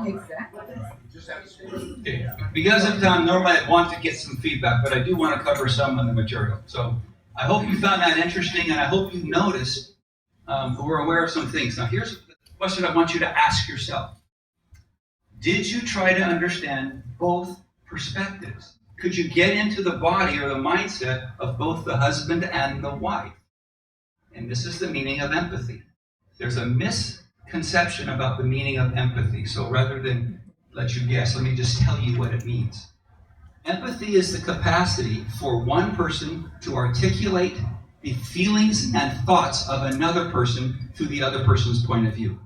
Exactly. Okay. Because of time, normally I want to get some feedback, but I do want to cover some of the material. So I hope you found that interesting, and I hope you noticed we're aware of some things. Now, here's the question I want you to ask yourself. Did you try to understand both perspectives? Could you get into the body or the mindset of both the husband and the wife? And this is the meaning of empathy. There's a misconception about the meaning of empathy. So rather than let you guess, let me just tell you what it means. Empathy is the capacity for one person to articulate the feelings and thoughts of another person through the other person's point of view.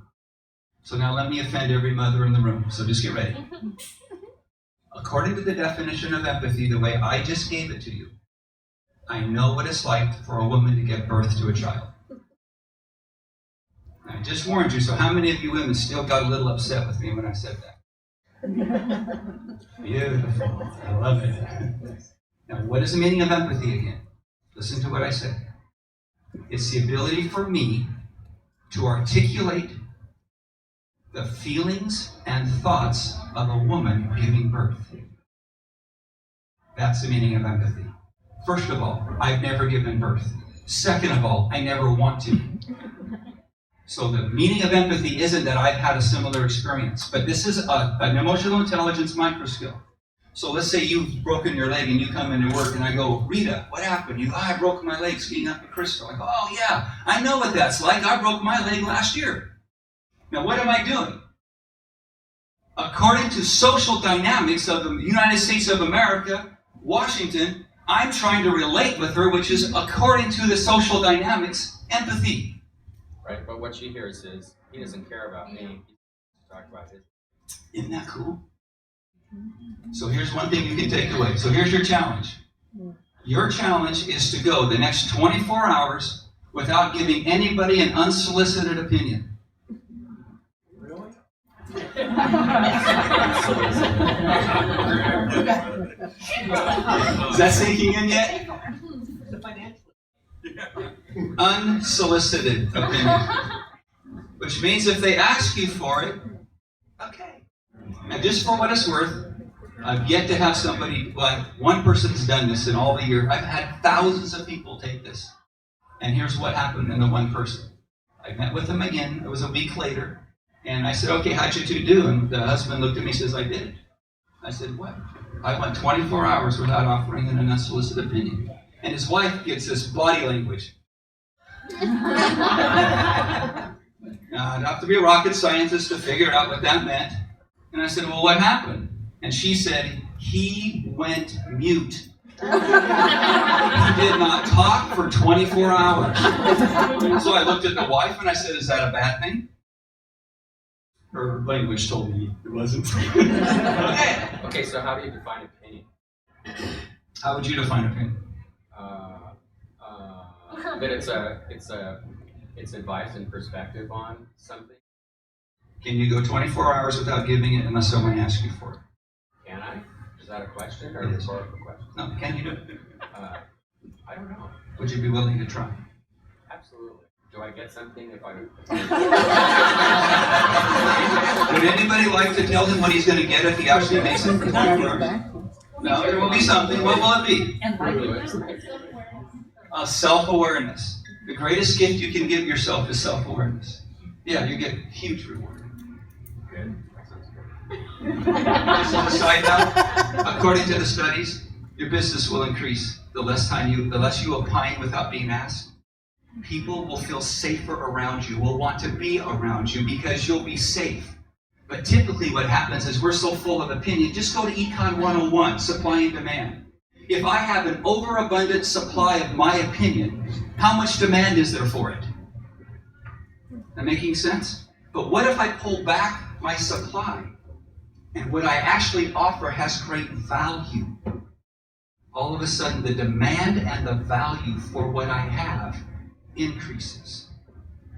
So now let me offend every mother in the room, so just get ready. According to the definition of empathy, the way I just gave it to you, I know what it's like for a woman to give birth to a child. I just warned you, so how many of you women still got a little upset with me when I said that? Beautiful. I love it. Now, what is the meaning of empathy again? Listen to what I said. It's the ability for me to articulate the feelings and thoughts of a woman giving birth. That's the meaning of empathy. First of all, I've never given birth. Second of all, I never want to. So the meaning of empathy isn't that I've had a similar experience, but this is an emotional intelligence micro skill. So let's say you've broken your leg and you come into work and I go, Rita, what happened? You go, I broke my leg skiing up at Crystal. I go, oh yeah, I know what that's like. I broke my leg last year. Now what am I doing? According to social dynamics of the United States of America, Washington, I'm trying to relate with her, which is according to the social dynamics, empathy. Right, but what she hears is, he doesn't care about me, he's talking about his. Isn't that cool? So here's one thing you can take away. So here's your challenge. Your challenge is to go the next 24 hours without giving anybody an unsolicited opinion. Really? Is that sinking in yet? Unsolicited opinion. Which means if they ask you for it, okay. Now just for what it's worth, I've yet to have somebody, like one person's done this in all the years. I've had thousands of people take this. And here's what happened in the one person. I met with him again, it was a week later, and I said, okay, how'd you two do? And the husband looked at me and says, I did it. I said, what? I went 24 hours without offering an unsolicited opinion. And his wife gets this body language. Now, I'd have to be a rocket scientist to figure out what that meant. And I said, well, what happened? And she said, he went mute. He did not talk for 24 hours. So I looked at the wife and I said, is that a bad thing? Her language told me it wasn't. Okay, so how do you define opinion? How would you define opinion? That it's advice and perspective on something. Can you go 24 hours without giving it unless someone asks you for it? Can I? Is that a question or It a is. rhetorical question? No, can you do it? I don't know. Would you be willing to try? Absolutely. Do I get something if I... Would anybody like to tell him what he's going to get if he actually makes it for 24 hours? No, there will be something. What will it be? Self-awareness. The greatest gift you can give yourself is self-awareness. Yeah, you get huge reward. Good. Just as a side note, according to the studies, your business will increase the less you opine without being asked. People will feel safer around you, will want to be around you because you'll be safe. But typically what happens is we're so full of opinion. Just go to Econ 101, supply and demand. If I have an overabundant supply of my opinion, how much demand is there for it? That making sense? But what if I pull back my supply and what I actually offer has great value? All of a sudden the demand and the value for what I have increases.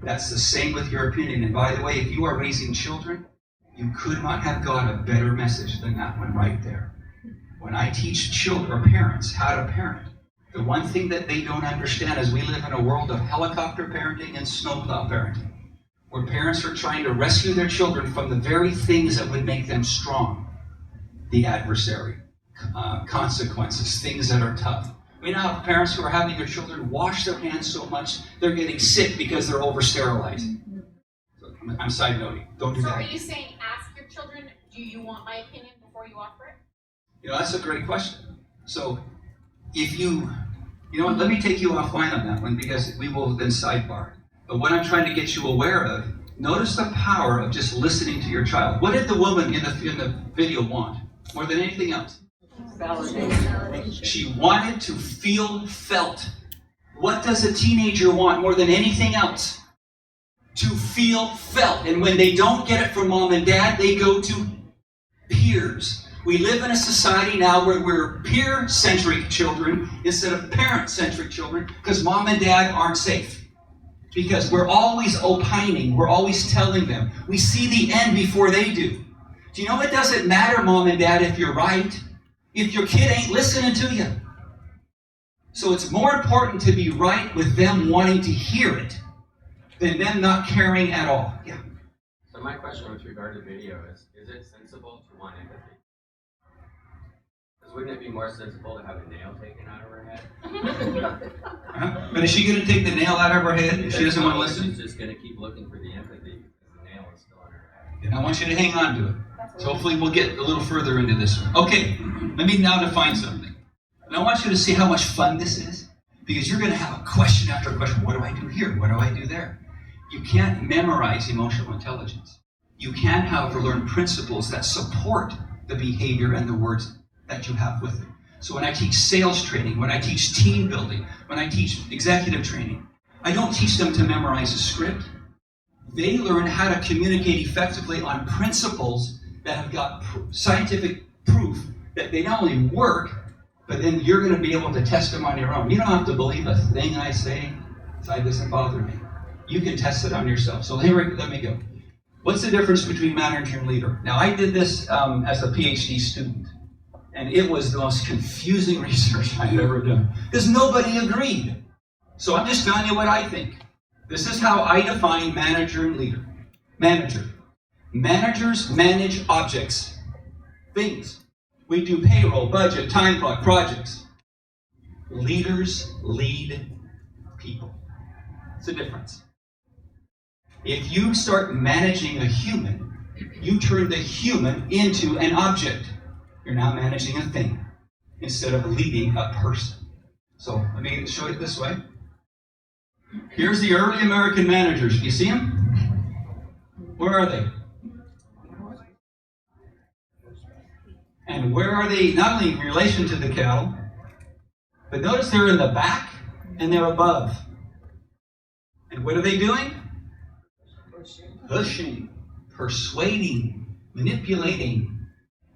That's the same with your opinion. And by the way, if you are raising children, you could not have got a better message than that one right there. When I teach children or parents how to parent, the one thing that they don't understand is we live in a world of helicopter parenting and snowplow parenting. where parents are trying to rescue their children from the very things that would make them strong. The adversary, consequences, things that are tough. We now have parents who are having their children wash their hands so much they're getting sick because they're over-sterilized. So I'm side noting. Don't do So that. are you saying ask your children, do you want my opinion before you offer it? You know, that's a great question. So if you know what, let me take you offline on that one because we will then sidebar. But what I'm trying to get you aware of, notice the power of just listening to your child. What did the woman in the video want more than anything else? Validation. She wanted to feel felt. What does a teenager want more than anything else? To feel felt. And when they don't get it from mom and dad, they go to peers. We live in a society now where we're peer-centric children instead of parent-centric children because mom and dad aren't safe. Because we're always opining. We're always telling them. We see the end before they do. Do you know it doesn't matter, mom and dad, if you're right? If your kid ain't listening to you. So it's more important to be right with them wanting to hear it than them not caring at all. Yeah. So my question with regard to video is it sensible to want empathy? Because wouldn't it be more sensible to have a nail taken out of her head? But is she going to take the nail out of her head if she doesn't want to listen? She's just going to keep looking for the empathy because the nail is still in her head. And I want you to hang on to it. So hopefully we'll get a little further into this one. Okay, let me now define something. And I want you to see how much fun this is. Because you're going to have a question after a question. What do I do here? What do I do there? You can't memorize emotional intelligence. You can, however, learn principles that support the behavior and the words that you have with it. So when I teach sales training, when I teach team building, when I teach executive training, I don't teach them to memorize a script. They learn how to communicate effectively on principles that have got scientific proof that they not only work, but then you're going to be able to test them on your own. You don't have to believe a thing I say. It doesn't bother me. You can test it on yourself. So here, let me go. What's the difference between manager and leader? Now, I did this as a PhD student, and it was the most confusing research I've ever done because nobody agreed. So I'm just telling you what I think. This is how I define manager and leader. Manager. Managers manage objects, things. We do payroll, budget, time clock, projects. Leaders lead people. It's a difference. If you start managing a human, you turn the human into an object. You're now managing a thing instead of leading a person. So let me show it this way. Here's the early American managers. Do you see them? Where are they? And where are they, not only in relation to the cattle, but notice they're in the back and they're above. And what are they doing? Pushing, persuading, manipulating.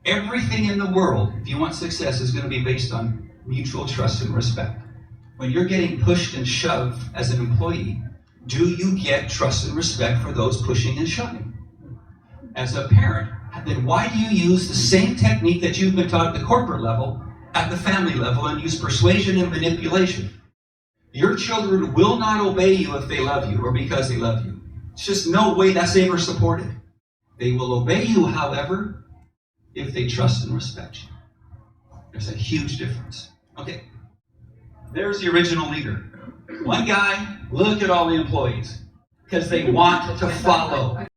Everything in the world, if you want success, is going to be based on mutual trust and respect. When you're getting pushed and shoved as an employee, do you get trust and respect for those pushing and shoving? As a parent, then why do you use the same technique that you've been taught at the corporate level, at the family level, and use persuasion and manipulation? Your children will not obey you if they love you or because they love you. It's just no way that's ever supported. They will obey you, however, if they trust and respect you. There's a huge difference. Okay, there's the original leader. One guy, look at all the employees, because they want to follow.